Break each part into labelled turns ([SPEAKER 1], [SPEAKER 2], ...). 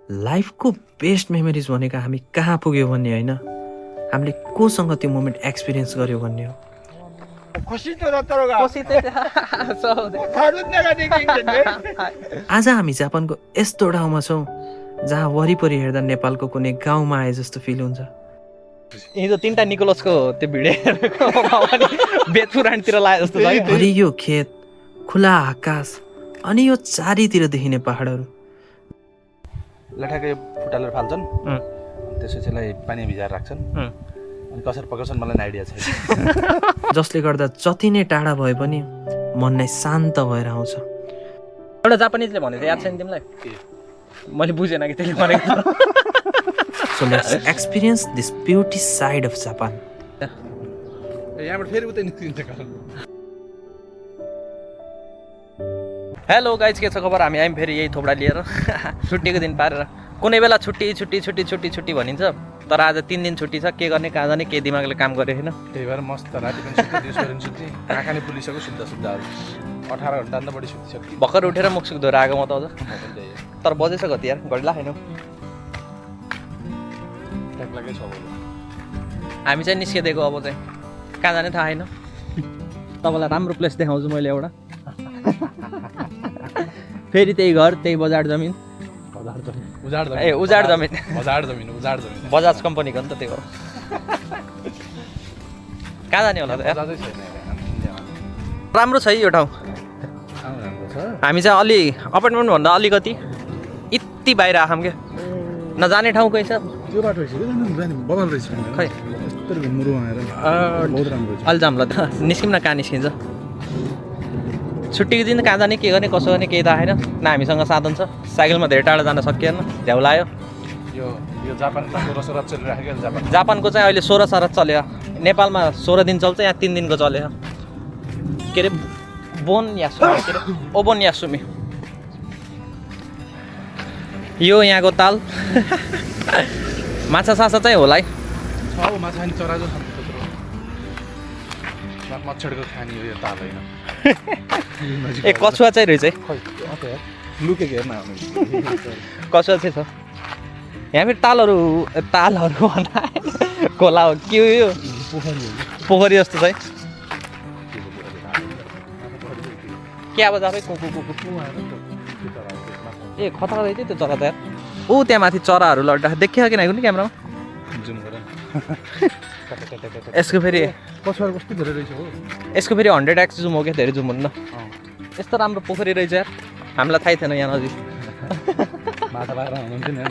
[SPEAKER 1] लाइफको best memories भनेको हामी कहाँ पुग्यो भन्ने होइन, हामीले कोसँग त्यो मोमेन्ट एक्सपिरियन्स गर्यो भन्ने हो। आज हामी जापानको यस्तो ठाउँमा छौँ जहाँ वरिपरि हेर्दा नेपालको कुनै गाउँमा आए जस्तो फिल हुन्छ।
[SPEAKER 2] हिजो 3टा निकोलसको त्यो भिडियो बेतपुराणतिर लाए जस्तो छ।
[SPEAKER 1] हरियो खेत, खुला आकाश अनि यो चारैतिर देखिने पहाडहरू।
[SPEAKER 3] लठाको यो फुटालेर फाल्छन्, त्यसपछि यसलाई पानी भिजाएर राख्छन् अनि कसरी पकाउँछन् मलाई आइडिया छैन।
[SPEAKER 1] जसले गर्दा जति नै टाढा भए पनि मन नै शान्त भएर आउँछ।
[SPEAKER 2] एउटा जापानिजले भनेको याद छैन तिमीलाई? मैले बुझेन कि त्यसले भनेको।
[SPEAKER 1] So let's experience this beauty side of Japan.
[SPEAKER 3] यहाँबाट फेरि उतै निस्किन्छ कारण।
[SPEAKER 2] हेलो गाइज, के छ खबर? हामी आयौँ फेरि यही थोपडा लिएर छुट्टीको दिन पारेर। कुनै बेला छुट्टी भनिन्छ, तर आज 3 दिन छुट्टी छ। के गर्ने कहाँ जाने केही दिमागले काम गरे होइन।
[SPEAKER 3] त्यही भएर मस्त राति पनि सुत्यो, दिउँसो पनि सुत्यो, आँखा नि पुलिसक्यो सुत्दा 18 घन्टा भन्दा बढी सुतिसक्यो।
[SPEAKER 2] भर्खर उठेर मुख सुख धोएर आएको म त अझ। तर बजेछ कति यार, घडी लाग्यो। हामी चाहिँ निस्किदिएको, अब चाहिँ कहाँ जाने थाहा छैन। तपाईँलाई राम्रो प्लेस देखाउँछु मैले एउटा। फेरि त्यही घर, त्यही बजार जमिन। उजाड जमिन बजाज कम्पनीको नि त त्यो हो। कहाँ जाने होला त यार? राम्रो छ है यो ठाउँ। हामी चाहिँ अलि अपार्टमेन्ट भन्दा अलिकति यति बाहिर आखौँ क्या, नजाने ठाउँ कहीँ छ
[SPEAKER 3] त्यो बाटो रहेछ बदल रहेछ
[SPEAKER 2] खै
[SPEAKER 3] यस्तो घुमरु आएर बहुत राम्रो छ।
[SPEAKER 2] अलि जाम ल त, निस्किम न कहाँ निस्किन्छ। छुट्टीको दिन कहाँ जाने, के गर्ने, कसो गर्ने केही थाहा छैन। न हामीसँग साधन छ, साइकलमा धेरै टाढा जान सकिएन, झ्याउ लाग्यो।
[SPEAKER 3] यो जापानको 16 शरत चलिरहेको जापान।
[SPEAKER 2] जापानको चाहिँ अहिले 16 शरत चल्यो। नेपालमा 16 दिन चल्छ, यहाँ 3 दिनको चल्यो। के अरे बोन यासुमी, के अरे ओबोन यासुमी। यो यहाँको ताल। माछा साछा चाहिँ होला है।
[SPEAKER 3] माछा नि चरा जो छ त्यत्रो मच्छडको खानी हो यो ताल हैन।
[SPEAKER 2] ए कछुवा चाहिँ रहेछ है।
[SPEAKER 3] लुकेको हेर्न आउनु।
[SPEAKER 2] कछुवा चाहिँ छ यहाँ। फेरि तालहरू भन्दा खोला हो के हो यो? पोखरी जस्तो छ है। के अब जाबै ए खतरा रहेछ त्यो चरा त यार। ऊ त्यहाँ माथि चराहरू लड्दा देखियो कि नाइ कुनै क्यामेरामा? यसको फेरि
[SPEAKER 3] कछुवा कस्तो धेरै रहेछ हो।
[SPEAKER 2] यसको फेरि 100x जुम हो क्या, धेरै जुम हुन्न। यस्तो राम्रो पोखरी रहेछ यार, हामीलाई थाहै थिएन यहाँ नजिक।
[SPEAKER 3] माछा बाख्रा हुनुहुन्थ्यो नि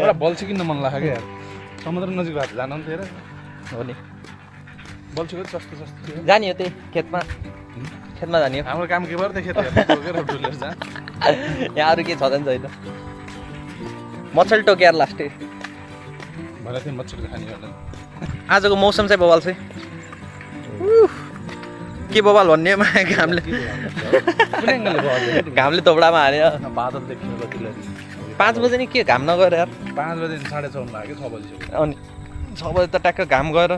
[SPEAKER 3] एउटा बल्छी किन्न मन लाग्यो क्या यार। समुद्र नजिक भएर जानुहुन्थ्यो र
[SPEAKER 2] हो नि।
[SPEAKER 3] बल्छीको सस्तो थियो।
[SPEAKER 2] जाने हो त्यही खेतमा जाने हो।
[SPEAKER 3] हाम्रो काम के भयो त खेत हेरेर डुलेर जा।
[SPEAKER 2] यहाँ अरू के छ छैन। मच्छर टोकेर लास्टै
[SPEAKER 3] भरे थियो मच्छरको खानी होला।
[SPEAKER 2] आजको मौसम चाहिँ बवाल चाहिँ के बवाल भन्ने घामले तोबडामा हाल्यो।
[SPEAKER 3] बादल देखियो कतिले
[SPEAKER 2] 5 बजे नि के घाम नगएर यार।
[SPEAKER 3] 5 बजे 6:30 लाग्यो 6 बजिसक्यो।
[SPEAKER 2] अनि 6 बजे त ट्याक्क घाम गएर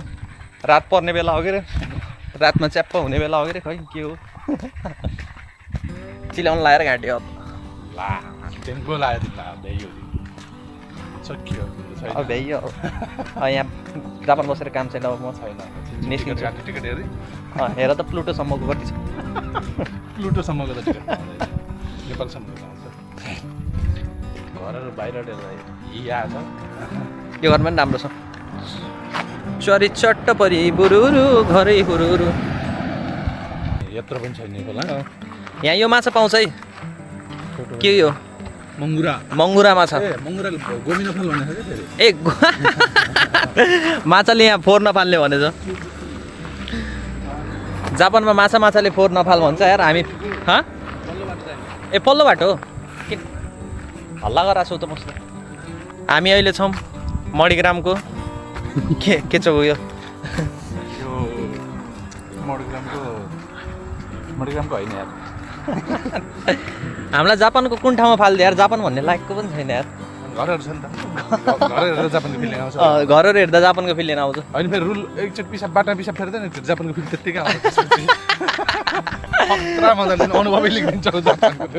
[SPEAKER 2] रात पर्ने बेला हो के रे, रातमा च्याप्प हुने बेला हो के रे। खै के हो चिलाउन लाएर घाँट्यो
[SPEAKER 3] ला टेम्पो लायो तिमीलाई भ्याइयो सकियो
[SPEAKER 2] अब भ्याइयो। यहाँ जापान बसेर काम छैन अब म
[SPEAKER 3] छैन।
[SPEAKER 2] निस्किन्छ
[SPEAKER 3] टिकट हेरि
[SPEAKER 2] हेर त प्लुटोसम्मको कति छ।
[SPEAKER 3] प्लुटोसम्मको त टिकट नेपालसम्मको आउँछ। घरहरू बाहिर यहाँ छ।
[SPEAKER 2] यो घर पनि राम्रो छ। चरी चट्ट परी बुरुरु घरै हुरुरु।
[SPEAKER 3] यत्रो पनि छैन होला।
[SPEAKER 2] यहाँ यो माछा पाउँछ है। के यो? मङ्गुरा माछा।
[SPEAKER 3] मङ्गुरा गोमी नफाल भनेको छ फेरि।
[SPEAKER 2] ए माछाले यहाँ फोहोर नफाल्ने भनेछ। जापानमा माछाले फोहोर नफाल भन्छ यार। हामी ए पल्लो बाटो के हल्ला गराएको छौ त मस्त। हामी अहिले छौँ मणिग्रामको के छ उयो
[SPEAKER 3] मणिग्रामको होइन यार।
[SPEAKER 2] हामीलाई जापानको कुन ठाउँमा फाल्दियो यार? जापान भन्ने लायकको पनि छैन यार।
[SPEAKER 3] घरहरू छ नि त, घरहरू हेर्दा जापानको फिलिङ आउँछ।
[SPEAKER 2] घरहरू हेर्दा जापानको फिलिङ आउँछ।
[SPEAKER 3] होइन फेरि रुल एकचोटि बाटा पिसाब फेर्दैन जापानको फिलिङ त्यत्तिकै आउँछ। खतरा मजाले अनुभवै लिखिदिन्छ जापानको।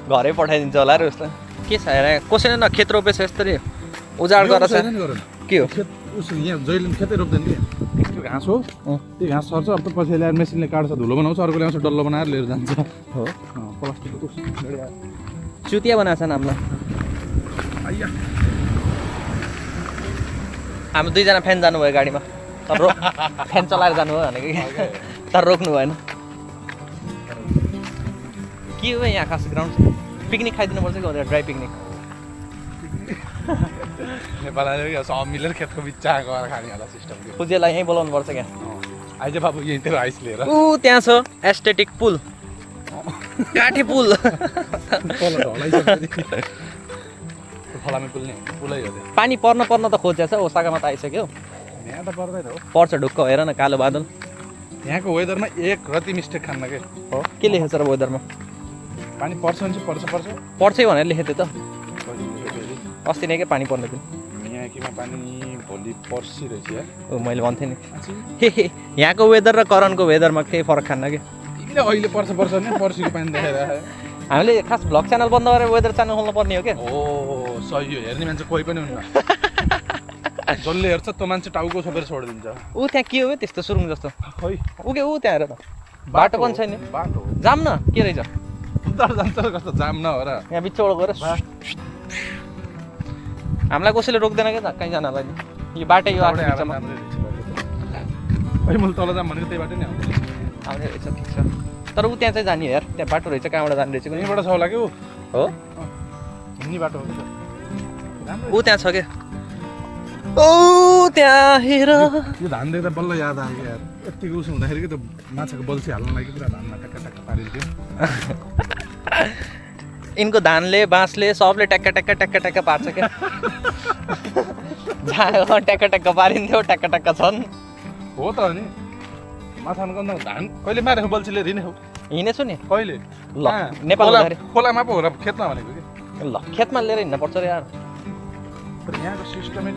[SPEAKER 2] घरै पठाइदिन्छ होला र उसलाई के छ हेर कसैले न खेत रोपेछ यस्तरी उजाड गरेर के हो
[SPEAKER 3] यहाँ जहिले खेतै रोप्दैन कि त्यो घाँस हो त्यो घाँस सर्छ अब त पछि ल्याएर मेसिनले काट्छ धुलो बनाउँछ अर्को ल्याउँछ डल्लो बनाएर लिएर जान्छ
[SPEAKER 2] हो
[SPEAKER 3] प्लास्टिकको
[SPEAKER 2] चुतिया बनाएको छ नि हामीलाई हामी दुईजना फ्यान जानुभयो गाडीमा तर फ्यान चलाएर जानुभयो भनेको कि तर रोक्नु भएन के हो यहाँ खास ग्राउन्ड पिकनिक खाइदिनुपर्छ कि ड्राई पिकनिक
[SPEAKER 3] नेपालले सब मिलेर खेतको बिच्चा गएर खाने होला सिस्टम
[SPEAKER 2] पूजेलाई यहीँ बोलाउनु पर्छ क्या
[SPEAKER 3] आइज बाबु यहीँतिर आइस लिएर
[SPEAKER 2] ऊ त्यहाँ छ एस्टेटिक पुल काठे पुल
[SPEAKER 3] खोलामा पुल्ने पुलै हो
[SPEAKER 2] पानी पर्न त खोजेछ ओसाकामा त आइसक्यो
[SPEAKER 3] यहाँ त पर्दैन हो
[SPEAKER 2] पर्छ ढुक्क हेर न कालो बादल
[SPEAKER 3] यहाँको वेदरमा एक रति मिस्टेक खान्न के
[SPEAKER 2] हो के लेखेछ र वेदरमा
[SPEAKER 3] पानी पर्छ भने चाहिँ
[SPEAKER 2] पर्छै भनेर लेखेको थियो त अस्ति नै के पानी पर्ने थियो
[SPEAKER 3] मियाकीमा पानी भोलि पर्सि रहेछ यार
[SPEAKER 2] ओ मैले भन्थेँ नि यहाँको वेदर र करणको वेदरमा केही फरक खान्न कि
[SPEAKER 3] अहिले पर्छ भने पर्सिको पानी देखेर
[SPEAKER 2] हामीले खास भ्लग च्यानल बन्द गरेर वेदर च्यानल खोल्नु पर्ने हो क्या
[SPEAKER 3] ओ सही हो हेर्ने मान्छे कोही पनि हुन्न जसले हेर्छ त्यो मान्छे टाउको छोपेर छोडिदिन्छ
[SPEAKER 2] ऊ त्यहाँ के हो त्यस्तो सुरुङ जस्तो
[SPEAKER 3] खै
[SPEAKER 2] ऊ के ऊ त्यहाँ हेर त बाटो पनि छैन
[SPEAKER 3] बाटो
[SPEAKER 2] जाम न के रहेछ
[SPEAKER 3] जान्छ कस्तो जाम न हो र
[SPEAKER 2] यहाँ बिचबाट गएर हामीलाई कसैले रोक्दैन क्या कहीँ जानलाई यो बाटै यो
[SPEAKER 3] मैले तल जाम भनेको त्यही बाटो नै
[SPEAKER 2] आउने रहेछ ठिक छ तर ऊ त्यहाँ चाहिँ जाने यार त्यहाँ बाटो रहेछ कहाँबाट जाने रहेछ
[SPEAKER 3] यहीँबाट छ होला कि
[SPEAKER 2] हो
[SPEAKER 3] हिँड्ने बाटो हो
[SPEAKER 2] ऊ त्यहाँ छ क्या ओ त्यहाँ हेर
[SPEAKER 3] यो धान देख्दा बल्ल याद आयो यार यतिको उसो हुँदाखेरि कि त्यो माछाको बल्छी हाल्नु लागि पुरा धानमा ट्याक्का ट्याक्का पारिन्थ्यो
[SPEAKER 2] यिनको धानले बाँसले सबले ट्याक्का ट्याक्का ट्याक्का ट्याक्का पार्छ क्या जहाँ ट्याक्का ट्याक्का पारिन्थ्यो ट्याक्का ट्याक्का छन्
[SPEAKER 3] हो त नि माछामा गन्ध धान कहिले मारेको बल्छीले हिँडेको
[SPEAKER 2] हिँडेछु नि
[SPEAKER 3] कहिले
[SPEAKER 2] ल नेपाल
[SPEAKER 3] खोलामा पो हो र खेतमा भनेको कि
[SPEAKER 2] ल खेतमा लिएर हिँड्न पर्छ र यार
[SPEAKER 3] यहाँको सिस्टमै यो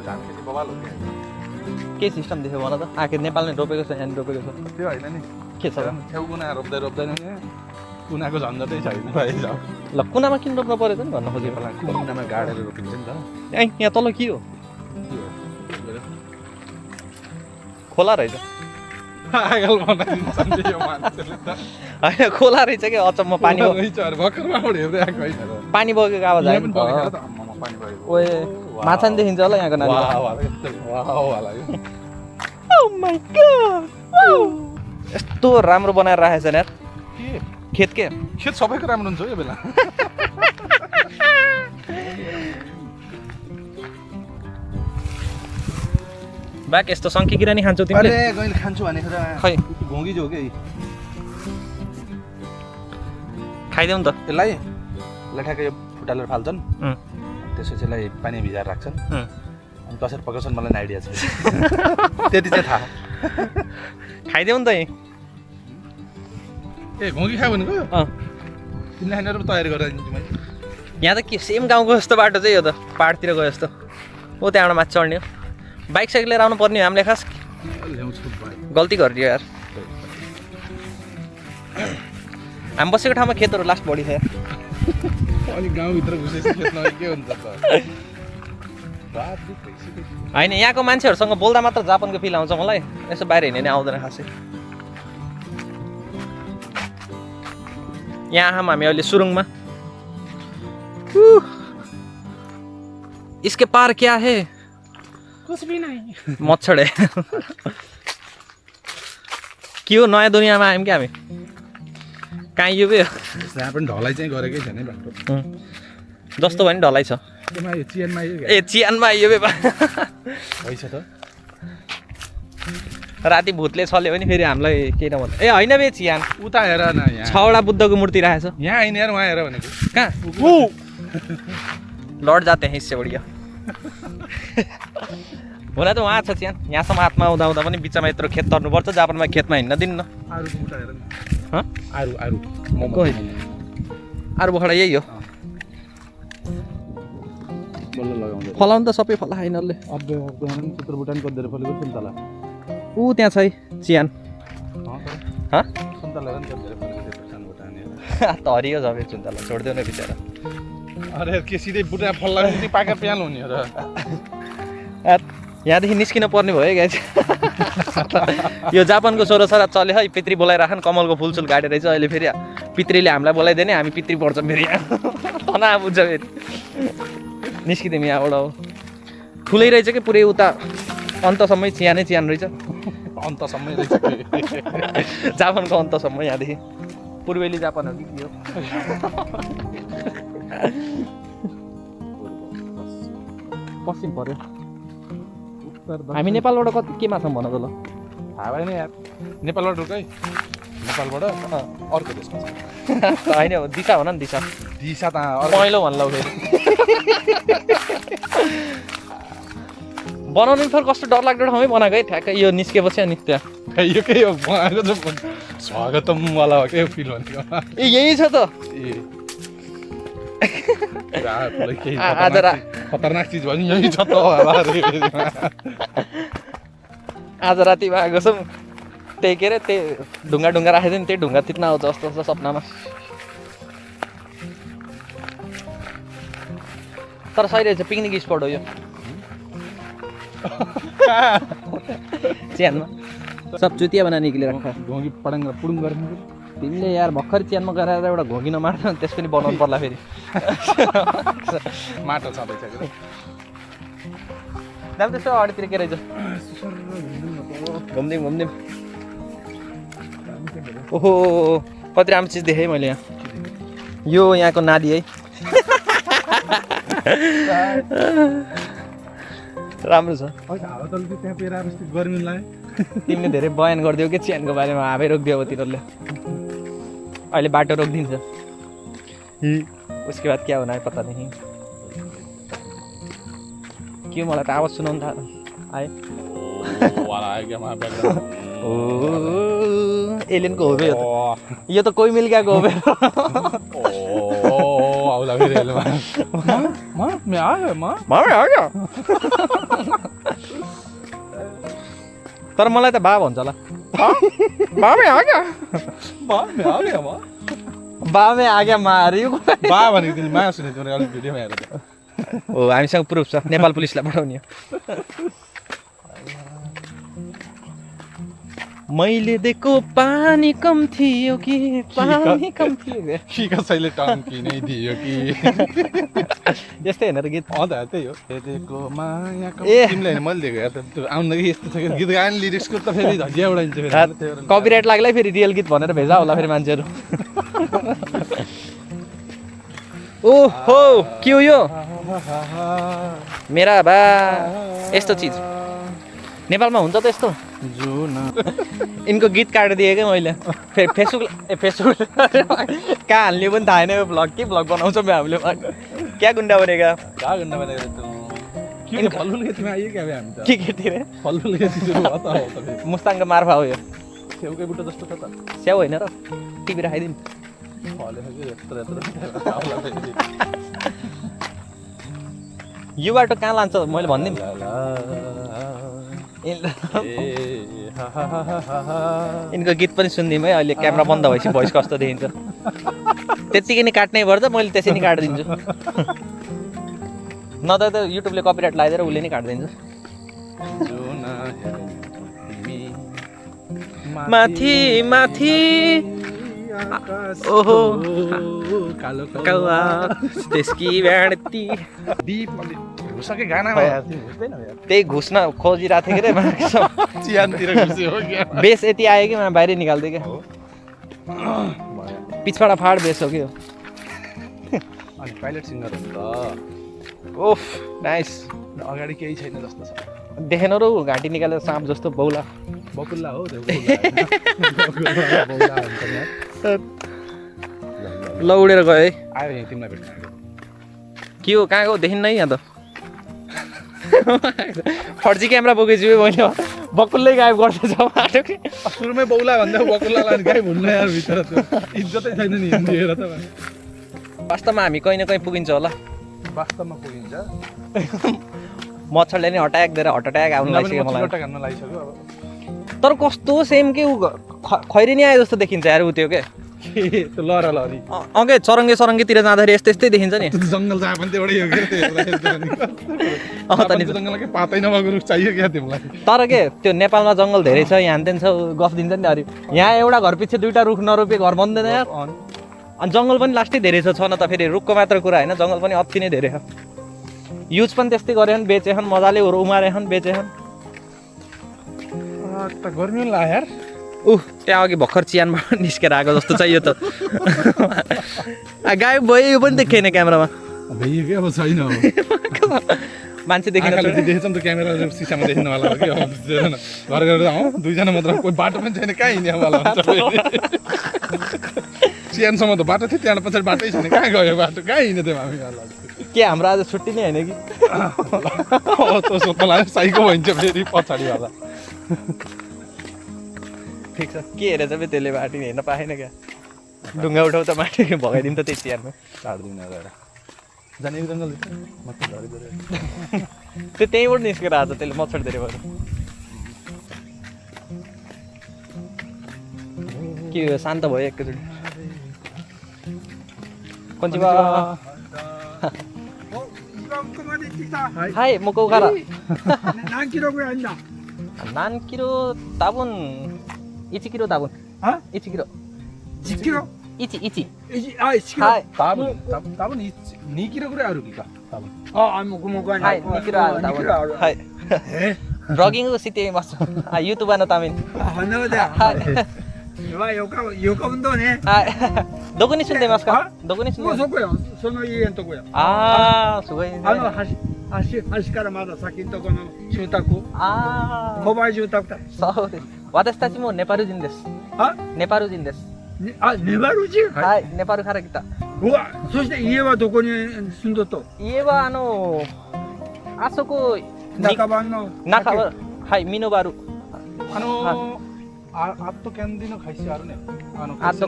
[SPEAKER 3] धान खेती बवाल हो क्या
[SPEAKER 2] के सिस्टम देख्यो भन त आखिर नेपालले रोपेको छ यहाँ रोपेको छ
[SPEAKER 3] त्यो होइन नि
[SPEAKER 2] के छ
[SPEAKER 3] छेउ कुना रोप्दैन कुनाको झन्झटै छैन
[SPEAKER 2] ल कुनामा किन रोप्नु पऱ्यो त नि भन्न खोजेको
[SPEAKER 3] कुनामा गाडेर रोपिन्छ नि त
[SPEAKER 2] यहाँ तल के हो खोला रहेछ होइन खोला रहेछ क्या अचम्म पानी पानी बगेको आवाज आयो ओए माछा नि देखिन्छ होला यहाँको नानी यस्तो राम्रो बनाएर राखेछ नि यार खेत के
[SPEAKER 3] खेत सबैको राम्रो हुन्छ यो बेला
[SPEAKER 2] बाक यस्तो सङ्की किरानी खान्छौ तिमीले
[SPEAKER 3] अरे कहिले खान्छु भनेको त
[SPEAKER 2] खै
[SPEAKER 3] घोङ्गी जो के
[SPEAKER 2] खाइदेऊ नि त
[SPEAKER 3] यसलाई लठाएको यो फुटालेर फाल्छन् त्यसपछि यसलाई पानी भिजाएर राख्छन् अनि कसरी पकाउँछन् मलाई आइडिया छ त्यति चाहिँ थाहा
[SPEAKER 2] खाइदेऊ नि त
[SPEAKER 3] ए घोङ्गी खायो भनेको तिमीलाई खानेर तयारी गरेर दिन्छु मैले
[SPEAKER 2] यहाँ त के सेम गाउँको जस्तो बाटो चाहिँ यो त पाहाडतिर गयो जस्तो ओ त्यहाँबाट माथि चढ्ने हो बाइक साइकल लिएर आउनु पर्ने हो हामीले खास गल्ती गरिदियो यार हामी बसेको ठाउँमा खेतहरू लास्ट बढी छ यार
[SPEAKER 3] अनि गाउँभित्र घुसेपछि खेतमा के हुन्छ त
[SPEAKER 2] होइन यहाँको मान्छेहरूसँग बोल्दा मात्र जापानको फिल आउँछ मलाई यसो बाहिर हिँड्ने नि आउँदैन खासै यहाँ हामी अहिले सुरुङमा इसके पार क्या है
[SPEAKER 3] कुछ भी नहीं
[SPEAKER 2] मच्छर है के हो नयाँ दुनियाँमा आयौँ क्या हामी कहाँ यो बे
[SPEAKER 3] यहाँ पनि ढलाइ चाहिँ गरेकै छैन बाटो
[SPEAKER 2] जस्तो भयो नि ढलाइ छ ए चियानमा आइयो बे
[SPEAKER 3] पैसा त
[SPEAKER 2] राति भूतले छल्यो भने फेरि हामीलाई केही नभन्छ ए होइन बे चियान
[SPEAKER 3] उता हेर न यहाँ
[SPEAKER 2] 6वटा बुद्धको मूर्ति राखेछ
[SPEAKER 3] यहाँ आइन यार वहाँ हेर भनेको
[SPEAKER 2] कहाँ लड जाते हैं इससे बढ़िया हुन त वहाँ छ चियान यहाँसम्म हातमा आउँदा आउँदा पनि बिचमा यत्रो खेत तर्नुपर्छ जापानमा खेतमा हिँड्न दिन्न आरु बोखडा यही हो फलाउनु त सबै फला यिनीहरूले
[SPEAKER 3] चित्रबुटान कद्देर फलेको सुन्तला
[SPEAKER 2] ऊ त्यहाँ छ है चियान
[SPEAKER 3] सुन्तला कद्देर फलेको
[SPEAKER 2] हरियो झपे चुन्ताला छोड्देऊ न बिचरा
[SPEAKER 3] अरे के सिधै बुढा फल्ला पाका प्यान हुने हो र
[SPEAKER 2] यहाँदेखि निस्किन पर्ने भयो गाइस यो जापानको छोराछोरा चल्यो है पितृ बोलाइराखन कमलको फुलसुल गाडेर चाहिँ अहिले फेरि पितृले हामीलाई बोलाइदिने हामी पितृ पर्छौँ फेरि यहाँ तना बुझ्छ फेरि निस्किदिउँ यहाँबाट हो ठुलै रहेछ कि पुरै उता अन्तसम्मै चियानै चियान रहेछ
[SPEAKER 3] अन्तसम्मै रहेछ
[SPEAKER 2] जापानको अन्तसम्म यहाँदेखि पूर्वेली जापान हो कि के हो पश्चिम पर्यो हामी नेपालबाट कति के माछा भन त ल
[SPEAKER 3] थाहा भएन यार नेपालबाट ढुकै नेपालबाट अर्को देशमा
[SPEAKER 2] होइन दिशा भन न दिशा
[SPEAKER 3] दिशा त
[SPEAKER 2] पहेँलो भन्ला फेरि बनाउने फेरि कस्तो डरलाग्दो ठाउँमै बनाएको है ठ्याक्कै यो निस्केपछि अनि त्यहाँ
[SPEAKER 3] यो के हो बनाएको त स्वागतमवाला हो क्या फिल भनेको
[SPEAKER 2] ए यही छ त
[SPEAKER 3] खतरनाक चिज भयो नि यही छ त
[SPEAKER 2] आज राति आएको छौँ त्यही के अरे त्यही ढुङ्गा ढुङ्गा राखेको थियो नि त्यही ढुङ्गा थिच्न आउँछ जस्तो जस्तो सपनामा तर सही रहेछ पिकनिक स्पट हो यो चियानमा सब चुतिया बनाने के लिए रखा
[SPEAKER 3] घोगी पडङ पुडुङ गर्ने
[SPEAKER 2] तिमीले यार भर्खर चियानमा गएर एउटा घोगी नमार्छ त्यस पनि बनाउनु पर्ला फेरि
[SPEAKER 3] माटो छँदैछ
[SPEAKER 2] दाम त्यसो अगाडितिर के रहेछ घुम्दिउँ ओहो कति राम्रो चिज देखेँ मैले यहाँ यो यहाँको नाली है राम्रो छ
[SPEAKER 3] गर्मी लाग्यो
[SPEAKER 2] तिमीले धेरै बयान गरिदियो कि चियानको बारेमा हावै रोकिदियो अब तिनीहरूले अहिले बाटो रोकिदिन्छ उसके बाद क्या होना है पता नहीं क्यों मलाई त आवाज सुनाउनु थाहा आयो एलियनको हो बे यो त कोही मिल गएको हो बे तर मलाई त बा भन्छ होला बामे आगे मार्यो
[SPEAKER 3] बा भनेको तिमी माया सुनेको थियौ अलिक भिडियोमा हेरेर
[SPEAKER 2] हो हामीसँग प्रुफ छ नेपाल पुलिसलाई पठाउने मैले दिएको पानी कम थियो कि पानी कम थियो
[SPEAKER 3] कि कसैले टङ्की नै दियो कि
[SPEAKER 2] यस्तै हेर्न त गीत
[SPEAKER 3] त्यही हो दिएको माया तिमीले होइन मैले दिएको यार आउनु कि यस्तो छ कि गीत गाएन लिरिक्सको त फेरि झजिया उडाइन्छ फेरि
[SPEAKER 2] कपिराइट लाग्लै फेरि रियल गीत भनेर भेजा होला फेरि मान्छेहरू ओहो के हो यो मेरा बा यस्तो चिज नेपालमा हुन्छ त यस्तो यिनको गीत काटिदिएँ क्या मैले फेसबुक कहाँ हाल्ने पनि थाहा छैन यो भ्लग के भ्लग बनाउँछौँ हामीले क्या गुन्डा बनेका के मुस्ताङको मार्फा हो यो
[SPEAKER 3] छेउकै बुट्टो जस्तो छ त
[SPEAKER 2] स्याउ होइन र टिभी राखाइदिउँ यो बाटो कहाँ लान्छ मैले भनिदिउँ यिनको गीत पनि सुनिदिउँ है अहिले क्यामेरा बन्द भएपछि भोइस कस्तो देखिन्छ त्यत्तिकै नि काट्नै पर्छ मैले त्यसै नि काटिदिन्छु नत्र त युट्युबले कपिराइट लगाइदिएर उसले नै काटिदिन्छ माथि माथि ओहो
[SPEAKER 3] कालो
[SPEAKER 2] त्यसकी भ्याड्ती
[SPEAKER 3] घुसकै गाना
[SPEAKER 2] त्यही घुस्न खोजिरहेको थिएँ कि
[SPEAKER 3] चियानतिर घुस्यो
[SPEAKER 2] बेस यति आयो कि मलाई बाहिरै निकाल्थेँ क्या पिछबाट फाड बेस हो कि
[SPEAKER 3] अनि पाइलट सिङ्गर हो त
[SPEAKER 2] ओफ नाइस
[SPEAKER 3] अगाडि केही छैन जस्तो छ
[SPEAKER 2] देखेन र घाँटी निकालेर साँप जस्तो बौला
[SPEAKER 3] बकुल्ला हो
[SPEAKER 2] ल उडेर गयो है
[SPEAKER 3] आयो यहाँ तिमीलाई भेट्न
[SPEAKER 2] के हो कहाँ गयो देखिन्न है यहाँ त फर्जी क्यामेरा बोकेछु मैले बकुल्लै गायब गर्दैछ बाटो कि
[SPEAKER 3] सुरुमै बौला भन्दा बकुल्ला लाने गायब हुन्न यार भित्र त्यो इज्जतै छैन नि हिँडिएर त
[SPEAKER 2] वास्तवमा हामी कहीँ न कहीँ पुगिन्छ होला
[SPEAKER 3] वास्तवमा पुगिन्छ
[SPEAKER 2] मच्छरले नि अट्याक दिएर हट अट्याक आउनु लागिसक्यो मलाई
[SPEAKER 3] घान्न लागिसक्यो अब
[SPEAKER 2] तर कस्तो सेम के ऊ खैरिनी आयो जस्तो देखिन्छ यार ऊ त्यो के
[SPEAKER 3] त्यो लहरा लहरी
[SPEAKER 2] अघि चरङ्गेतिर जाँदाखेरि यस्तै यस्तै देखिन्छ नि
[SPEAKER 3] त्यो जङ्गल जहाँ पनि एउटै हो क्या
[SPEAKER 2] त नि।
[SPEAKER 3] जङ्गलमा के पातै नभएको रुख चाहियो क्या तिमीलाई
[SPEAKER 2] तर के त्यो नेपालमा जङ्गल धेरै छ यहाँ त्यहाँ छ गफ दिन्छ नि अरे यहाँ एउटा घर पछि 2टा रुख नरोपे घर बन्दैन यार। अनि जङ्गल पनि लास्टै धेरै छ न त फेरि रुखको मात्र कुरा होइन जङ्गल पनि अति नै धेरै छ। युज पनि त्यस्तै गरेछन् बेचेछन् मजाले उमारेछन् बेचेछन्।
[SPEAKER 3] गर्मी ला यार
[SPEAKER 2] त्यहाँ अघि भर्खर चियानमा निस्केर आएको जस्तो छ यो त। गायब भयो यो पनि देखिएन क्यामेरामा
[SPEAKER 3] भइयो क्या अब छैन
[SPEAKER 2] मान्छे देखिन
[SPEAKER 3] देखेछ नि त क्यामेरा सिसामा देखिनु होला कि घर गरेर दुईजना मात्र कोही बाटो पनि छैन कहाँ हिँड्नेवाला हुन्छ चियानसम्म त बाटो थियो त्यहाँ पछाडि बाटै छैन कहाँ गयो बाटो कहाँ हिँड्ने थियौँ हामी
[SPEAKER 2] के हाम्रो आज छुट्टी नै होइन कि
[SPEAKER 3] त्यो सोध्न लाग्यो साइको भइन्छ फेरि पछाडि होला
[SPEAKER 2] ठिक छ के हेरेछ फेरि त्यसले बाटो हेर्न पाएन क्या ढुङ्गा उठाउ त माथि भगाइदिउँ त त्यही चियारमा
[SPEAKER 3] चार्दिन गएर जाने जङ्गल
[SPEAKER 2] त्यो त्यहीँबाट निस्केर आज त्यसले मच्छर धेरै भयो के हो शान्त भयो एकैचोटि कन्चिवा हाई म कौखारा नानकिरो ताबुन इचिकिरो ताबुन इचिकिरो इची इची हाई
[SPEAKER 3] ताबुन निकिरो कुरा अरू कि ताबुन
[SPEAKER 2] हाई निकिरो ताबुन हाई रगिङको सिटे बस्छ युट्युब न तामिनどこに住んでますかどこに住んでますか
[SPEAKER 4] そこよその家のとこよ
[SPEAKER 2] ああすごいね
[SPEAKER 4] 橋からまだ先のとこの住宅
[SPEAKER 2] あ
[SPEAKER 4] 5倍住宅だ
[SPEAKER 2] そうです私たちもネパル人ですネパル人です
[SPEAKER 4] ネパル人
[SPEAKER 2] はいネパルから来た
[SPEAKER 4] うわそして家はどこに住んどっと
[SPEAKER 2] 家はあそこ
[SPEAKER 4] 中番の
[SPEAKER 2] 中ははいミノバル
[SPEAKER 3] アットキャンディの会社あるね
[SPEAKER 2] アット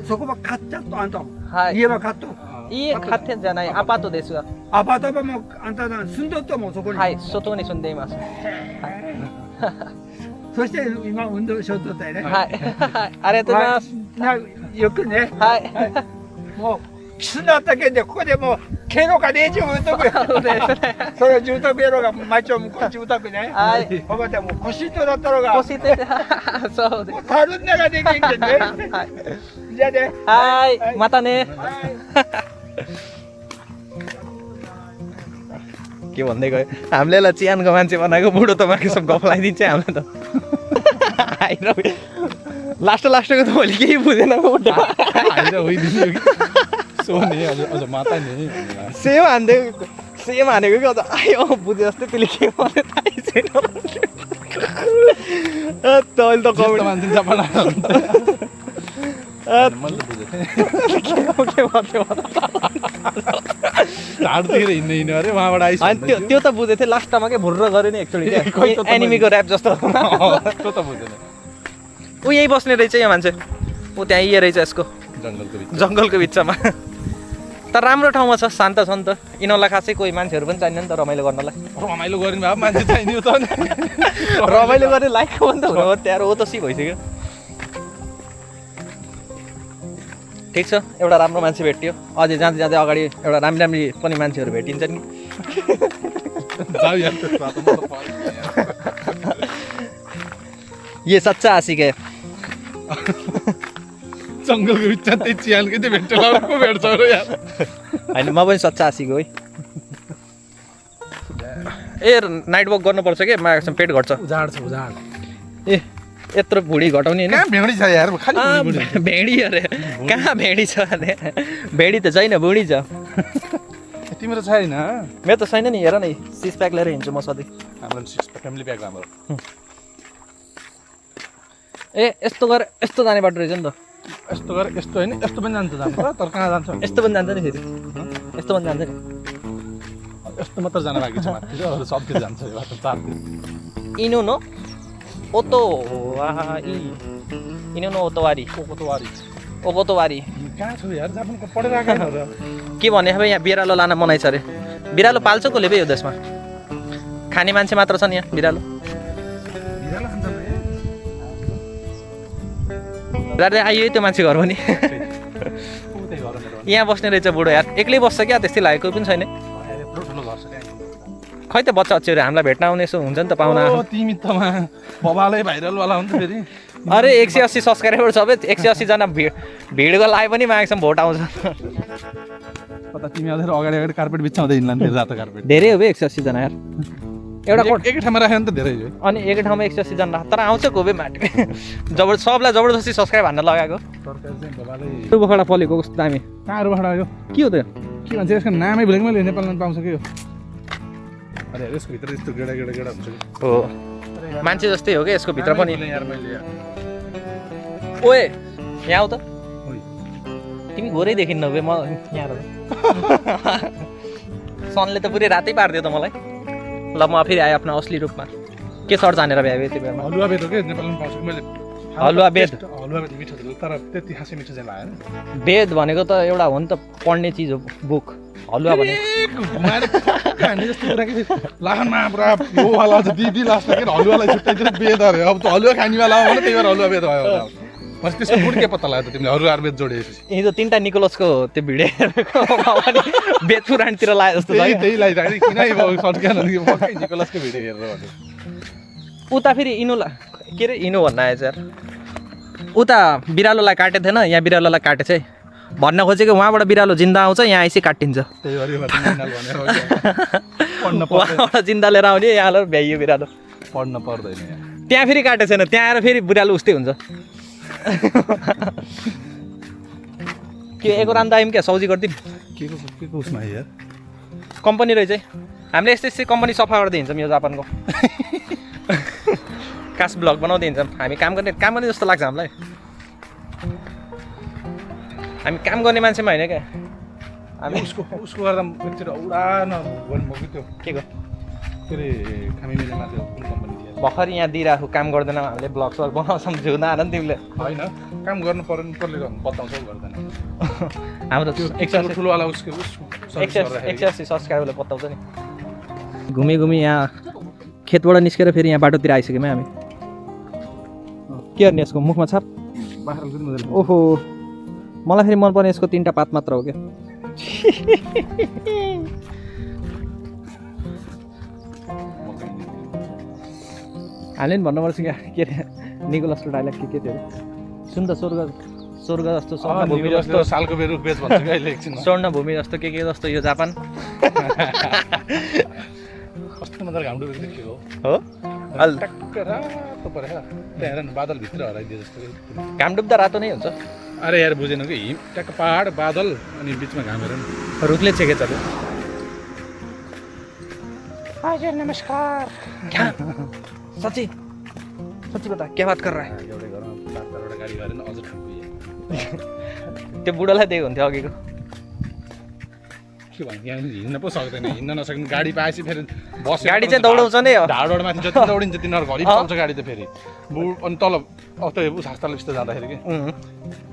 [SPEAKER 4] そこは買っちゃっとあんた
[SPEAKER 2] はい
[SPEAKER 4] 家は買っと
[SPEAKER 2] 家買ってんじゃないアパートですが
[SPEAKER 4] アパートはもうあんた住んどっともそこに
[SPEAKER 2] はい外に住んでいます
[SPEAKER 4] そして今運動しようとったよね
[SPEAKER 2] はいありがとうございます
[SPEAKER 4] よくね
[SPEAKER 2] はい
[SPEAKER 4] もうキスなったけんでここでもう経路がねえちゅうとこやそれ住宅やろが町を向こう住宅ね
[SPEAKER 2] はい
[SPEAKER 4] ここでもう腰とだったろが
[SPEAKER 2] 腰手そうです
[SPEAKER 4] たるんなができんけんね
[SPEAKER 2] はい
[SPEAKER 4] じゃあね
[SPEAKER 2] はいまたねके भन्दै गयो हामीले ल चियानको मान्छे बनाएको बुढो तपाईँको सब गफ लगाइदिन्छ हामीलाई त लास्टको त मैले केही बुझेन सेम हानेको कि अझ आयो बुझे जस्तै त्यसले के भने थाहै छैन तैँले त त्यो त बुझेको थिएँ लास्टमा के भुर्र गऱ्यो नि एकचोटि एनिमीको ऱ्याप जस्तो ऊ यहीँ बस्ने रहेछ यो मान्छे ऊ त्यहाँ यही रहेछ यसको जङ्गलको बिचमा तर राम्रो ठाउँमा छ शान्त छ नि त यिनीहरूलाई खासै कोही मान्छेहरू पनि चाहिँदैन नि त रमाइलो गर्नलाई
[SPEAKER 3] रमाइलो गर्ने भए मान्छे चाहिने त
[SPEAKER 2] रमाइलो गर्ने लाइकको पनि त हुनु हो त्यहाँ ओ त सी भइसक्यो ठिक छ एउटा राम्रो मान्छे भेट्यो अझै जाँदै जाँदै अगाडि एउटा राम्री पनि मान्छेहरू भेटिन्छन् नि ये सच्चा आशिक है
[SPEAKER 3] जङ्गलको बिचमा त्यही चियानकै त्यो भेट्छ को भेट्छ र यार
[SPEAKER 2] होइन म पनि सच्चा आशिक हो है ए नाइट वक गर्नुपर्छ के मासँग पेट घट्छ
[SPEAKER 3] उजाड छ उजाड
[SPEAKER 2] ए यत्रो भुँडी घटाउने होइन
[SPEAKER 3] कहाँ भेडी छ यार खालि
[SPEAKER 2] भेडी अरे कहाँ भेडी छ अरे भेडी त छैन बुढी छ
[SPEAKER 3] तिम्रो छैन
[SPEAKER 2] मेरो त छैन नि हेर न सिक्स प्याक लिएर हिँड्छु म सधैँ
[SPEAKER 3] हाम्रो सिक्स फ्यामिली प्याक राम्रो
[SPEAKER 2] ए यस्तो गरे यस्तो जाने बाटो रहेछ नि त
[SPEAKER 3] यस्तो गरे यस्तो होइन यस्तो पनि जान्छ जान्छ तर कहाँ जान्छ
[SPEAKER 2] यस्तो पनि जान्छ नि फेरि यस्तो पनि जान्छ नि
[SPEAKER 3] यस्तो मात्र जान बाँकी छ माथि अरू सबतिर जान्छ यो बाटो चारतिर
[SPEAKER 2] इनु नो ओतो वाई इनु नो ओतोवारी ओकोतोवारी
[SPEAKER 3] कहाँ छ यार जापानको पढेर आएको र
[SPEAKER 2] के भने अब यहाँ बिरालो लान मनाइ छ अरे बिरालो पाल्छ कसले बे यो देशमा खाने मान्छे मात्र छ नि यहाँ बिरालो जाँदै आयो त्यो मान्छे घर पनि
[SPEAKER 3] उतै घर मेरो
[SPEAKER 2] यहाँ बस्ने रहेछ बुढो यार एक्लै बस्छ क्या त्यस्तै लागेको पनि छैन
[SPEAKER 3] यत्रो ठुलो घर छ क्या
[SPEAKER 2] खै त बच्चा बच्चीहरू हामीलाई भेट्न आउने यसो हुन्छ नि त पाहुना
[SPEAKER 3] तिमी त बबालै भाइरलवाला हो नि त फेरि
[SPEAKER 2] अरे 180 सब्सक्राइबर छ 180 जना भिडको लागि पनि मागेसम्म भोट आउँछ
[SPEAKER 3] कता तिमी अझै अगाडि अगाडि कार्पेट बिछाउँदै हिँड्ला नि फेरि रातो कार्पेट
[SPEAKER 2] धेरै हो बे 180 जना यार एउटा
[SPEAKER 3] एकै ठाउँमा राख्यो नि त धेरै हो
[SPEAKER 2] अनि एकै ठाउँमा 180 जना तर आउँछ कोबे माटि सबलाई जबरजस्ती सब्सक्राइब हान्न लगाएको
[SPEAKER 3] सरकार चाहिँ बबालै
[SPEAKER 2] बखडा फलेको कस्तो दामी
[SPEAKER 3] कहाँबाट आयो
[SPEAKER 2] के हो त
[SPEAKER 3] के भन्छ यसको नामै भुलेको मैले नेपालमा पाउँछ के हो अरे यसको भित्र यस्तो गेडा गेडा गेडा हुन्छ
[SPEAKER 2] हो मान्छे जस्तै हो क्या यसको भित्र पनि
[SPEAKER 3] यार मैले यार
[SPEAKER 2] ओए यहाँ आऊ त
[SPEAKER 3] ओइ
[SPEAKER 2] तिमी घोरै देखिन्न बे म यहाँ सनले त पुरै रातै पारिदियो त मलाई ल म फेरि आएँ आफ्नो असली रूपमा के सर्ट जानेर भ्यायो यति बेलामा
[SPEAKER 3] हलुवा बेद हो के नेपालमा पाउँछ कि मैले
[SPEAKER 2] हलुवा बेद
[SPEAKER 3] हलुवा बेद मिठो थियो तर त्यति खासै मिठो चाहिँ लागेन
[SPEAKER 2] वेद भनेको त एउटा हो नि त पढ्ने चिज हो बुक हलुवा भने
[SPEAKER 3] कहानी जस्तो कुरा के लाखनमा पुरा योवाला छ दिदी लास्ट के हलुवालाई छुट्याइदिएर बेद अरे अब त हलुवा खानेवाला हो भने त्यही भएर हलुवा बेद भयो होला मैले त्यसको गुड के पत्ता लाग्यो त तिमीले हलुवा बेद जोडिएपछि
[SPEAKER 2] यही त तिनवटा निकोलसको त्यो भिडियो पनि बेद पुराणतिर लाग्यो जस्तो
[SPEAKER 3] त्यही
[SPEAKER 2] छ
[SPEAKER 3] त्यही लागिरहेको किन सर्ट्यान पक्कै निकोलसको भिडियो हेरेर भन्यो
[SPEAKER 2] उता फेरि इनोला के अरे इनो भन्न आएछ यार उता बिरालोलाई काटेको थिएन यहाँ बिरालोलाई काटेछ है भन्न खोजेको उहाँबाट बिरालो जिन्दा आउँछ यहाँ आइसै काटिन्छ
[SPEAKER 3] त्यही भएर पढ्न
[SPEAKER 2] उहाँबाट जिन्दा लिएर आउने यहाँ लिएर भ्याइयो बिरालो
[SPEAKER 3] पढ्न पर्दैन यहाँ
[SPEAKER 2] त्यहाँ फेरि काटेको छैन त्यहाँ आएर फेरि बिरालो उस्तै हुन्छ के एकोरान दाइम क्या सौजी गरिदिउँ
[SPEAKER 3] के को उसमा यार
[SPEAKER 2] कम्पनी रहेछ है हामीले यस्तै यस्तै कम्पनी सफा गर्दै हिँड्छौँ यो जापानको कास्ट ब्लग बनाउँदै हिँड्छौँ हामी काम गर्ने जस्तो लाग्छ हामीलाई हामी काम गर्ने मान्छेमा होइन क्या हामी
[SPEAKER 3] उसको गर्दा एकचोटि औडा नगर्नु कि त्यो
[SPEAKER 2] के को
[SPEAKER 3] के अरे खामीमेलेमा त्यो कुन कम्पनी थियो
[SPEAKER 2] भर्खर यहाँ दिइरहेको काम गर्दैनौँ हामीले ब्लग सग बनाउँछौँ जिउन आएर नि तिमीले
[SPEAKER 3] होइन काम गर्नु पर्ने बताउँछौ गर्दैन
[SPEAKER 2] हाम्रो
[SPEAKER 3] त्यो
[SPEAKER 2] त
[SPEAKER 3] एकचोटि ठुलोवाला उसको
[SPEAKER 2] एक्सर्सी सब्सक्राइबरले बताउँछ नि घुमी घुमी यहाँ खेतबाट निस्केर फेरि यहाँ बाटोतिर आइसक्यौँ हामी के गर्ने यसको मुखमा छाप ओहो मलाई फेरि मनपर्ने यसको 3टा पात मात्र हो क्या हामीले पनि भन्नुपर्छ क्या के अरे निकोलसको डाइलग के थियो सुन त स्वर्ग जस्तो स्वर्णभूमि जस्तो
[SPEAKER 3] सालको बेरु बेच भन्छ कि अहिले एकछिन
[SPEAKER 2] स्वर्णभूमि जस्तो के जस्तो यो जापान
[SPEAKER 3] कस्तो मजाले घाम डुबेको देखियो
[SPEAKER 2] हो
[SPEAKER 3] टक्क रातो परेछ त्यहाँ हेर न बादलभित्र हराइदियो जस्तो
[SPEAKER 2] घाम डुब्दा रातो नै हुन्छ
[SPEAKER 3] अरे यार बुझेन कि हिम ट्याक्क पहाड बादल अनि बिचमा घाम हेर न
[SPEAKER 2] रुखले छेकेछ हजुर नमस्कार सच्ची बता क्या बात कर रहा है
[SPEAKER 3] एउटै घरमा 4-4वटा गाडी गरेर अझ ठाउँ पुगे
[SPEAKER 2] त्यो बुढोलाई दिएको हुन्थ्यो अघिको
[SPEAKER 3] के भन्नु यहाँ हिँड्न पो सक्दैन हिँड्न नसक्ने गाडी पाएपछि फेरि बस
[SPEAKER 2] गाडी चाहिँ दौडाउँछ नै हो
[SPEAKER 3] ढाडबाट माथि जति दौडिन्छ तिनीहरू घरि चल्छ गाडी त फेरि बुढ अनि तल त्यो उस हस्ताल बिस्तार जाँदाखेरि कि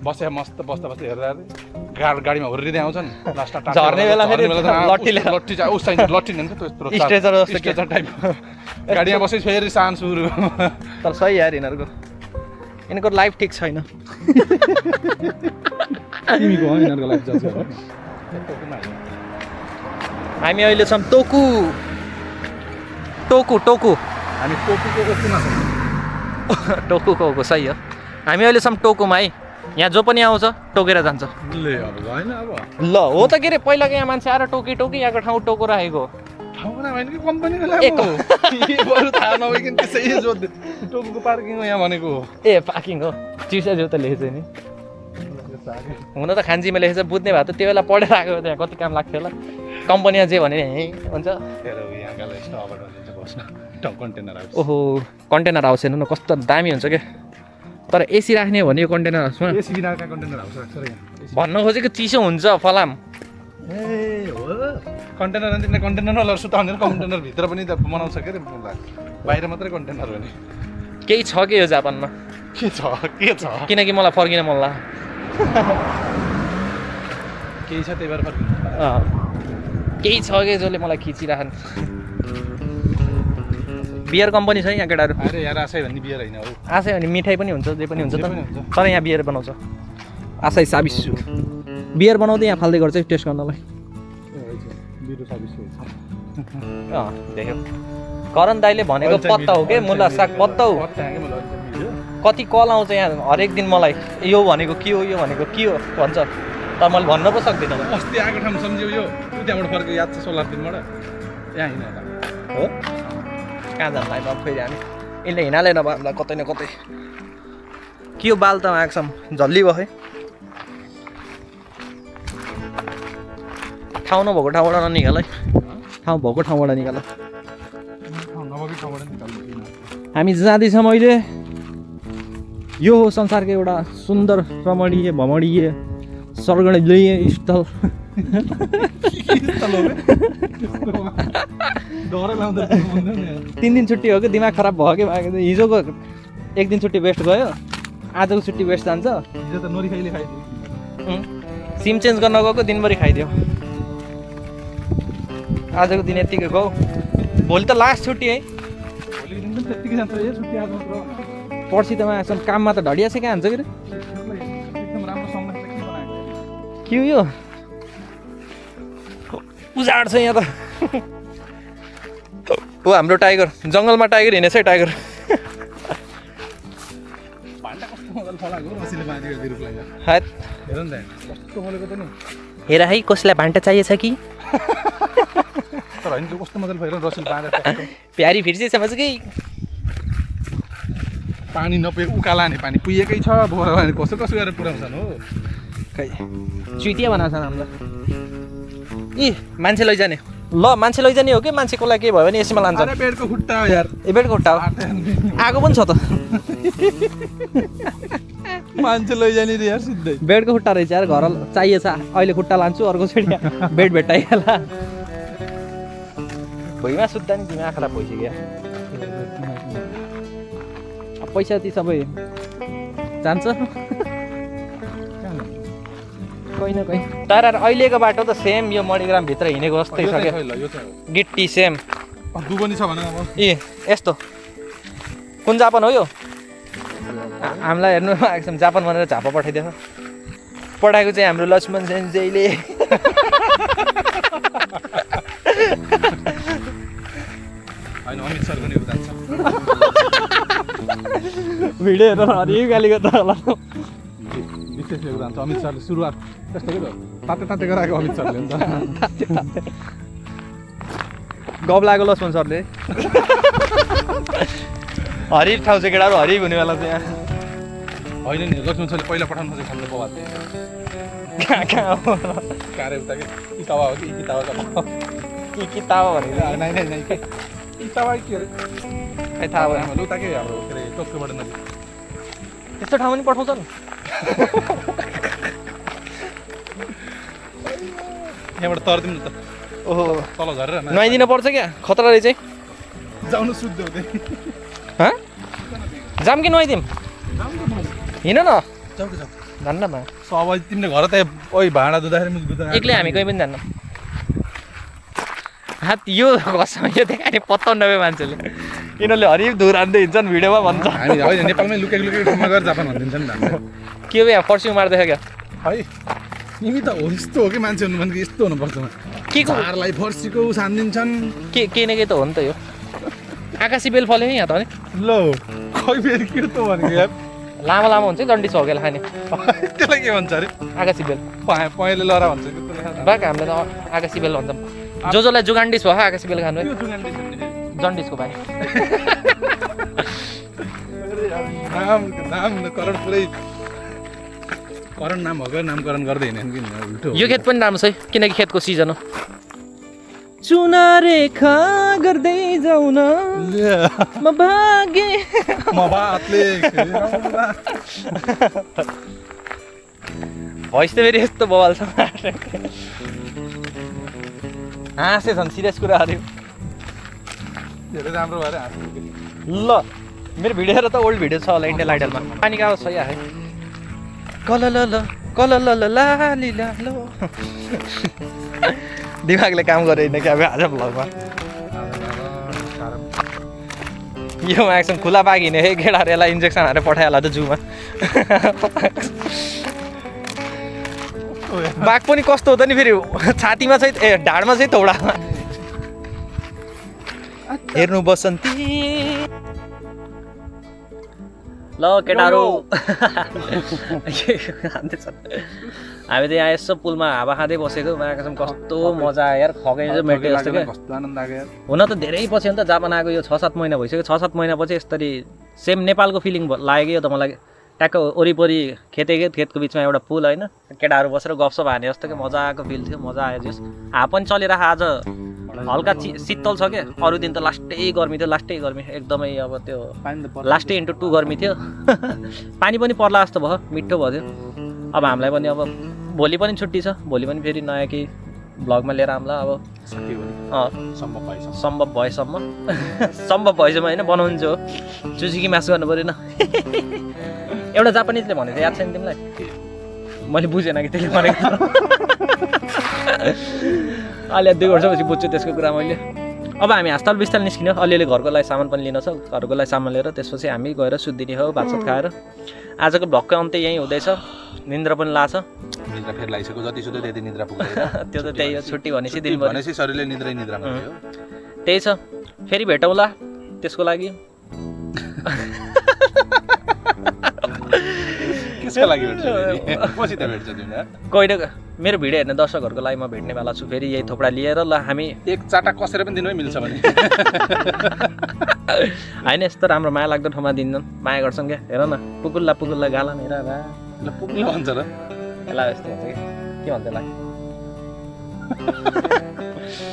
[SPEAKER 3] बस्या मस्त बस्दा हेरेर गाडीमा हुर्रिँदै आउँछन् लास्टमा
[SPEAKER 2] झर्ने बेला फेरि
[SPEAKER 3] लट्ठी चाहिँ उस चाहिँ लट्ठी नि त त्यस्तो
[SPEAKER 2] स्ट्रेचर जस्तो
[SPEAKER 3] स्ट्रेचर टाइप गाडीमा बसेपछि फेरि सान सुरु
[SPEAKER 2] तर सही यार यिनीहरूको लाइफ ठिक छैन
[SPEAKER 3] तिमीको हो यिनीहरूको लाइफ जज गर्नु
[SPEAKER 2] हामी अहिले छौँ टोकु
[SPEAKER 3] हामी टोकुको किन
[SPEAKER 2] टोकुको सही हो हामी अहिले छौँ टोकुमा है यहाँ जो पनि आउँछ टोकेर जान्छ
[SPEAKER 3] ले अब होइन अब
[SPEAKER 2] ल हो त के अरे पहिलाको यहाँ मान्छे आएर टोकी यहाँको ठाउँ टोको राखेको
[SPEAKER 3] ठाउँ नभएन कि कम्पनीको लागि बरु थाहा नभइकन त्यसै जो टोकुको पार्किङ हो यहाँ भनेको
[SPEAKER 2] ए पार्किङ हो चिसा जो त लेखेछ नि हुन त खान्जीमा लेखेछ बुझ्ने भए त त्यो बेला पढेर आएको त्यहाँ कति काम लाग्थ्यो होला कम्पनीमा जे भने हुन्छ ओहो कन्टेनर हाउस हेर्नु न कस्तो दामी हुन्छ क्या तर एसी राख्ने हो भने यो कन्टेनर हाउसमा भन्न खोजेको चिसो हुन्छ फलाम
[SPEAKER 3] ए हो कन्टेनर कन्टेनर सुताउने कन्टेनरभित्र पनि त बनाउँछ के अरे बाहिर मात्रै कन्टेनर हो नि
[SPEAKER 2] केही छ कि यो जापानमा
[SPEAKER 3] के छ
[SPEAKER 2] किनकि मलाई फर्किन मन लाग्यो
[SPEAKER 3] केही छ त्यही भएर फर्किनु
[SPEAKER 2] केही छ कि जसले मलाई खिचिराखन् बियर कम्पनी छ यहाँ केटाहरू।
[SPEAKER 3] अरे यार आशै भन्ने बियर होइन हो।
[SPEAKER 2] आशै भने मिठाई पनि हुन्छ, जे पनि हुन्छ
[SPEAKER 3] जे
[SPEAKER 2] त।
[SPEAKER 3] पनि हुन्छ।
[SPEAKER 2] तर यहाँ बियर बनाउँछ। आशै साबिसु बियर बनाउँदै यहाँ फाल्दै गर्छ टेस्ट गर्नलाई।
[SPEAKER 3] बिरो सर्भिस
[SPEAKER 2] अँ देख्यो करण दाइले भनेको पत्ता हो के मुला साग पत्ता हो। कति कल आउँछ यहाँ हरेक दिन मलाई यो भनेको के हो यो भनेको के हो भन्छ, तर मैले भन्न पो सक्दिनँ।
[SPEAKER 3] अस्ति आएको ठाउँ सम्झ्यौ यो त्यहाँबाट फर्केको याद छ 16 दिनबाट यहाँ हिँड होला
[SPEAKER 2] हो कहाँ जानु भाइ बाबु फेरि हामी यसले हिँडालेन भयो हामीलाई कतै न कतै। के यो बाल त आएकोसम्म झल्ली भयो है। ठाउँ नभएको ठाउँबाट ननिकाल है, ठाउँ भएको ठाउँबाट निकाल।
[SPEAKER 3] नभएको ठाउँबाट निकाल्नु।
[SPEAKER 2] हामी जाँदैछौँ अहिले। यो हो संसारको एउटा सुन्दर रमणीय भमणीय स्वर्गीय स्थल।
[SPEAKER 3] डरै लाउँदा
[SPEAKER 2] 3 दिन छुट्टी हो कि दिमाग खराब भयो कि हिजोको 1 दिन छुट्टी वेस्ट गयो, आजको छुट्टी वेस्ट जान्छ।
[SPEAKER 3] हिजो त नोरी खाइले खाइदियो।
[SPEAKER 2] सिम चेन्ज गर्न गएको दिनभरि खाइदियो। आजको दिन यत्तिकै गयो, भोलि त लास्ट छुट्टी है।
[SPEAKER 3] भोलिको दिन पनि त्यत्तिकै जान्छ यो छुट्टी आज मात्र।
[SPEAKER 2] पर्सि त मासम काममा त ढडिया छ कहाँ हुन्छ कि रे।
[SPEAKER 3] एकदम राम्रो सँगै सेक्सन बनाएको।
[SPEAKER 2] के हो यो उजाड छ यहाँ त। हो हाम्रो टाइगर जङ्गलमा टाइगर हिँडेछ है टाइगर।
[SPEAKER 3] भान्डा कस्तो मजाले फलाएको रसिले बाँधिएको दिरुलाई
[SPEAKER 2] हात
[SPEAKER 3] हेर नि त कस्तो फलेको त नि।
[SPEAKER 2] हेर है कसलाई भान्टा चाहिएछ कि
[SPEAKER 3] तर होइन त्यो कस्तो मजाले फलेको रसिल बाँधेर
[SPEAKER 2] प्यारी फिर चाहिँ समझ गई।
[SPEAKER 3] पानी नपुगे उकाला नि पानी पुगेकै छ बोरा भने कसो कसो गरेर पुऱ्याउँछन् हो।
[SPEAKER 2] खै चुइटिया बनाएको छ हामीलाई। ए मान्छे लैजाने ल मान्छे लैजाने हो कि मान्छेको लागि के भयो भने यसमा लान्छ।
[SPEAKER 3] अरे पेटको खुट्टा हो यार।
[SPEAKER 2] ए बेडको खुट्टा हो आगो पनि छ त।
[SPEAKER 3] मान्छे लैजाने रे यार सिधै।
[SPEAKER 2] बेडको खुट्टा रहेछ यार घर चाहिएछ अहिले खुट्टा लान्छु अर्को छेडिया बेड भेट्टाइहाल्ला। भुइँमा सुत्दा नि दिमाग खराब भइसक्यो। पैसा ती सबै जान्छ कोही न कोही। तर अहिलेको बाटो त सेम यो मणिग्रामभित्र हिँडेको जस्तै छ क्या गिट्टी सेम।
[SPEAKER 3] दुबनी छ भने अब
[SPEAKER 2] ए यस्तो कुन जापान हो यो हामीलाई हेर्नु आएको जापान भनेर झापा पठाइदिएको पठाएको चाहिँ हाम्रो लक्ष्मण सेनजीले।
[SPEAKER 3] होइन अमित सरको नि जान्छ
[SPEAKER 2] भिडियो हेरेर हरि गाली गर्दा होला।
[SPEAKER 3] विशेष योगदान छ अमित सरले सुरुवात त्यस्तो के त ताते ताते गराएको अमित सरले हुन्छ।
[SPEAKER 2] गफ लाग्यो लक्ष्मण सरले। हरिफ ठाउँ चाहिँ केटाहरू हरिफ हुनेवाला चाहिँ यहाँ
[SPEAKER 3] होइन नि लक्ष्मण सरले पहिला पठाउनु खोजेको खालको बवाल
[SPEAKER 2] कहाँ कहाँ हो
[SPEAKER 3] कार्य उता कि इतावा हो कि इतावा
[SPEAKER 2] कि तावा भनेको
[SPEAKER 3] नै नै नै के इतावा के अरे
[SPEAKER 2] खै थाहा भयो।
[SPEAKER 3] हाम्रो उता के हाम्रो के अरे टोक्योबाट नजिक
[SPEAKER 2] त्यस्तो ठाउँमा नि पठाउँछ नि।
[SPEAKER 3] यहाँबाट तर्दिनु त
[SPEAKER 2] ओहो
[SPEAKER 3] तल झरेर
[SPEAKER 2] नुहाइदिनु पर्छ क्या खतरा रहेछ है।
[SPEAKER 3] जाउनु सुत्दै हुँदै
[SPEAKER 2] हँ जाम कि नुहाइदिउँ हिँड न
[SPEAKER 3] जाऊ जाऊ
[SPEAKER 2] धन्नमा
[SPEAKER 3] अब तिमीले घर त ओइ भाँडा धुँदाखेरि मुख धुँदा
[SPEAKER 2] एक्लै हामी कहीँ पनि जान्नौँ। हात यो कसमा यो देखाने पत्ता नभए मान्छेले यिनीहरूले हरिफ धुर हान्दै हिँड्छन् भिडियोमा भन्छ।
[SPEAKER 3] हामी होइन नेपालमै लुकेको लुकेको ठाउँमा गएर जापान भनिदिन्छ नि हामीलाई।
[SPEAKER 2] के हो यहाँ फर्स्यु मार्दै क्या
[SPEAKER 3] है तिमी त हो यस्तो हो कि मान्छे हुनु भनेको यस्तो हुनुपर्छ
[SPEAKER 2] के को
[SPEAKER 3] चारलाई फर्सीको छानिदिन्छन्
[SPEAKER 2] के केही न केही त हो नि त यो आकाशी बेल फल्यो है यहाँ त अनि
[SPEAKER 3] ल खै फेरि के त भनेको यार
[SPEAKER 2] लामो लामो हुन्छ जन्डिस हो खाने
[SPEAKER 3] त्यसलाई के भन्छ अरे
[SPEAKER 2] आकाशी बेल
[SPEAKER 3] पहेँले लहरा भन्छ
[SPEAKER 2] बाक हामीले त आकाशी बेल भन्छौँ। जसलाई जुगान्डिस भयो आकाशी बेल खानु है जन्डिसको भाइ।
[SPEAKER 3] नाम करण पुरै करण नाम भएको नामकरण गर्दै हिँडेन कि उल्टो
[SPEAKER 2] यो खेत पनि राम्रो छ है किनकि खेतको सिजन हो। चुना रेखा गर्दै जाऊ न म भागे
[SPEAKER 3] म बातले
[SPEAKER 2] भइस त फेरि यस्तो बवाल छ हाँसे छन् सिरियस कुराहरू।
[SPEAKER 3] धेरै राम्रो भएर
[SPEAKER 2] ल मेरो भिडियो हेर त ओल्ड भिडियो छ होला इन्डिया आइडलमा पानीको आवाज छ यहाँ है कल ल कल ल लाली लो दिमागले काम गरेन क्या अब आज भ्लगमा यो एकछिन खुला बाघ हिँड्ने है केटाहरू यसलाई इन्जेक्सन हालेर पठाइहाल्ला त जूमा बाघ पनि कस्तो हो त नि फेरि छातीमा चाहिँ ढाडमा चाहिँ थोडा हेर्नु बसन्ती ल केटाहरू हामी त यहाँ यसो पुलमा हावा खाँदै बसेको कसम कस्तो मजा आयो यार खगै चाहिँ मेटे जस्तो क्या
[SPEAKER 3] कस्तो आनन्द आयो यार
[SPEAKER 2] हुन त धेरै पछि हो नि त जापान आएको यो 6-7 महिना भइसक्यो 6-7 महिनापछि यसरी सेम नेपालको फिलिङ लाग्यो त मलाई ट्याक्क वरिपरि खेतको बिचमा एउटा पुल होइन केटाहरू बसेर गफसप हाने जस्तो कि मजाको फिल थियो मजा आयो जस हावा पनि चलिरह आज हल्का शीतल छ क्या अरू दिन त लास्टै गर्मी थियो लास्टै गर्मी एकदमै अब त्यो लास्टै इन्टु 2 गर्मी थियो पानी पनि पर्ला जस्तो भयो मिठो भयो अब हामीलाई पनि अब भोलि पनि छुट्टी छ भोलि पनि फेरि नयाँ केही भ्लगमा लिएर आउँला अब सम्भव भएसम्म सम्भव भएसम्म होइन बनाउँछु हो चुचुकी मासु गर्नु परेन एउटा जापानिजले भनेको याद छैन तिमीलाई मैले बुझेन कि त्यसले भनेको अहिले 2 वर्षपछि बुझ्छु त्यसको कुरा मैले अब हामी हस्ताल बिस्ताल निस्किने अलिअलि घरको लागि सामान पनि लिन छ घरको लागि सामान लिएर त्यसपछि हामी गएर सुत्दिने हो भातसात खाएर आजको भ्लगको अन्त्य यहीँ हुँदैछ निन्द्रा पनि लाग्छ
[SPEAKER 3] निद्रा फेरि लागिसक्यो जति सुत्यो त्यति निद्रा पुग्दैन
[SPEAKER 2] त्यो त त्यही हो छुट्टी भनेपछि दिनभरि
[SPEAKER 3] भनेपछि शरीरले निद्रामा थियो
[SPEAKER 2] त्यही छ फेरि भेटौँला त्यसको लागि
[SPEAKER 3] त्यसको लागि भेट्छ पछि त भेट्छ तिमीले
[SPEAKER 2] कोही न मेरो भिडियो हेर्ने दर्शकहरूको लागि म भेट्ने बेला छु फेरि यही थोपडा लिएर ल हामी
[SPEAKER 3] एक चाटा कसेर पनि दिनमै मिल्छ भने
[SPEAKER 2] होइन यस्तो राम्रो माया लाग्दो ठाउँमा दिन्छन् माया गर्छन् क्या हेर न पुकुल्ला गाला मेरा भा
[SPEAKER 3] ल पुग्नु भन्छ र
[SPEAKER 2] यसलाई यस्तो हुन्छ कि के भन्छ यसलाई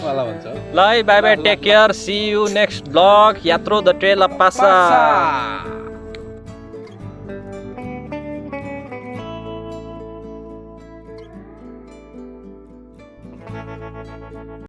[SPEAKER 3] वाला भन्छ
[SPEAKER 2] ल bye bye take care see you next blog यात्रो द ट्रेल अफ पासा